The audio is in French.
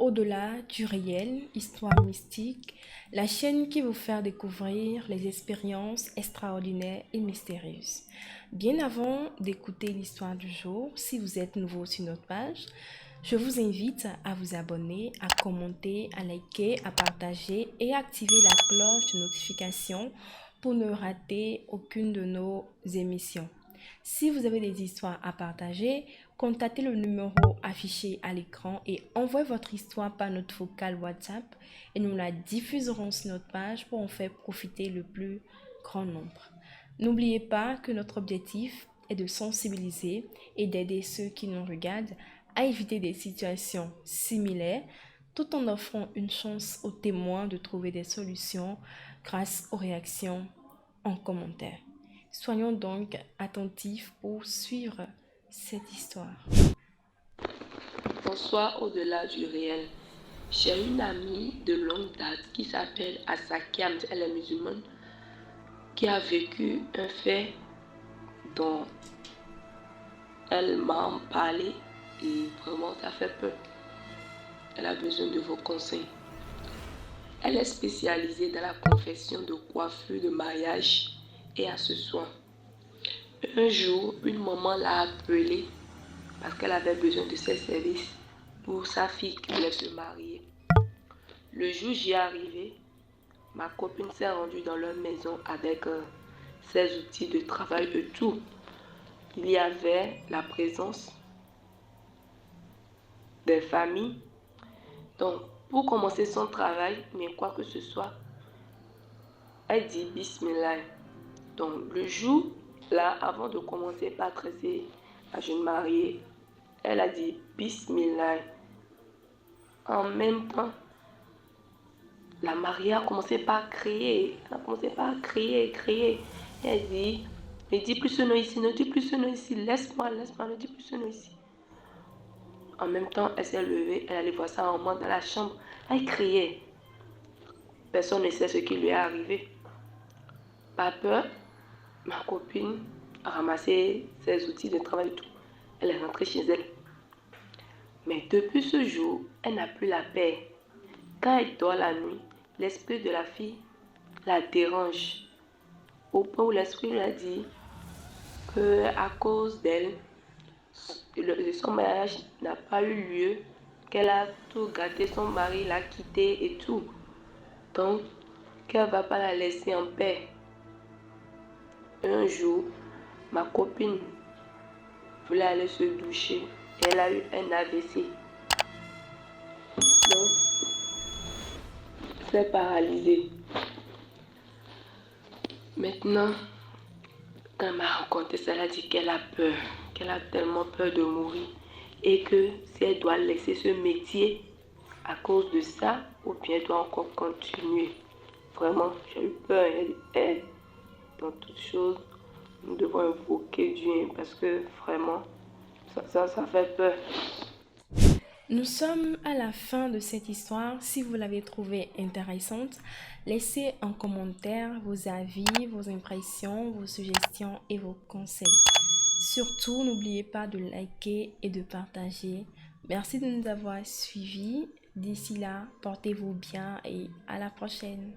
Au-delà du réel, histoire mystique, la chaîne qui vous fait découvrir les expériences extraordinaires et mystérieuses. Bien avant d'écouter l'histoire du jour, si vous êtes nouveau sur notre page, je vous invite à vous abonner, à commenter, à liker, à partager et à activer la cloche de notification pour ne rater aucune de nos émissions. Si vous avez des histoires à partager, contactez le numéro affiché à l'écran et envoyez votre histoire par notre vocal WhatsApp et nous la diffuserons sur notre page pour en faire profiter le plus grand nombre. N'oubliez pas que notre objectif est de sensibiliser et d'aider ceux qui nous regardent à éviter des situations similaires tout en offrant une chance aux témoins de trouver des solutions grâce aux réactions en commentaire. Soyons donc attentifs pour suivre cette histoire. Bonsoir au-delà du réel. J'ai une amie de longue date qui s'appelle Asakia, elle est musulmane, qui a vécu un fait dont elle m'a parlé et vraiment ça fait peur. Elle a besoin de vos conseils. Elle est spécialisée dans la confection de coiffure de mariage et accessoires. Un jour, une maman l'a appelée parce qu'elle avait besoin de ses services pour sa fille qui voulait se marier. Le jour où j'y ai arrivé, ma copine s'est rendue dans leur maison avec ses outils de travail et tout. Il y avait la présence des familles. Donc, pour commencer son travail, mais quoi que ce soit, elle dit Bismillah. Donc, le jour, là, avant de commencer par tresser la jeune mariée, elle a dit Bismillah. En même temps, la mariée a commencé par crier. Elle a commencé par crier. Elle dit, ne dis plus ce nom ici, ne dis plus ce nom ici, laisse-moi, ne dis plus ce nom ici. En même temps, elle s'est levée, elle allait voir sa maman dans la chambre. Elle criait. Personne ne sait ce qui lui est arrivé. Pas peur, ma copine a ramassé ses outils de travail et tout. Elle est rentrée chez elle. Mais depuis ce jour, elle n'a plus la paix. Quand elle dort la nuit, l'esprit de la fille la dérange. Au point où l'esprit lui a dit qu'à cause d'elle, son mariage n'a pas eu lieu, qu'elle a tout gâté, son mari l'a quittée et tout. Donc, qu'elle ne va pas la laisser en paix. Un jour, ma copine voulait aller se doucher et elle a eu un AVC. Donc, elle s'est paralysée. Maintenant, quand elle m'a raconté ça, elle a dit qu'elle a peur, qu'elle a tellement peur de mourir et que si elle doit laisser ce métier à cause de ça, ou bien elle doit encore continuer. Vraiment, j'ai eu peur. Elle dit, dans toutes choses, nous devons invoquer Dieu parce que vraiment, ça fait peur. Nous sommes à la fin de cette histoire. Si vous l'avez trouvée intéressante, laissez en commentaire vos avis, vos impressions, vos suggestions et vos conseils. Surtout, n'oubliez pas de liker et de partager. Merci de nous avoir suivis. D'ici là, portez-vous bien et à la prochaine.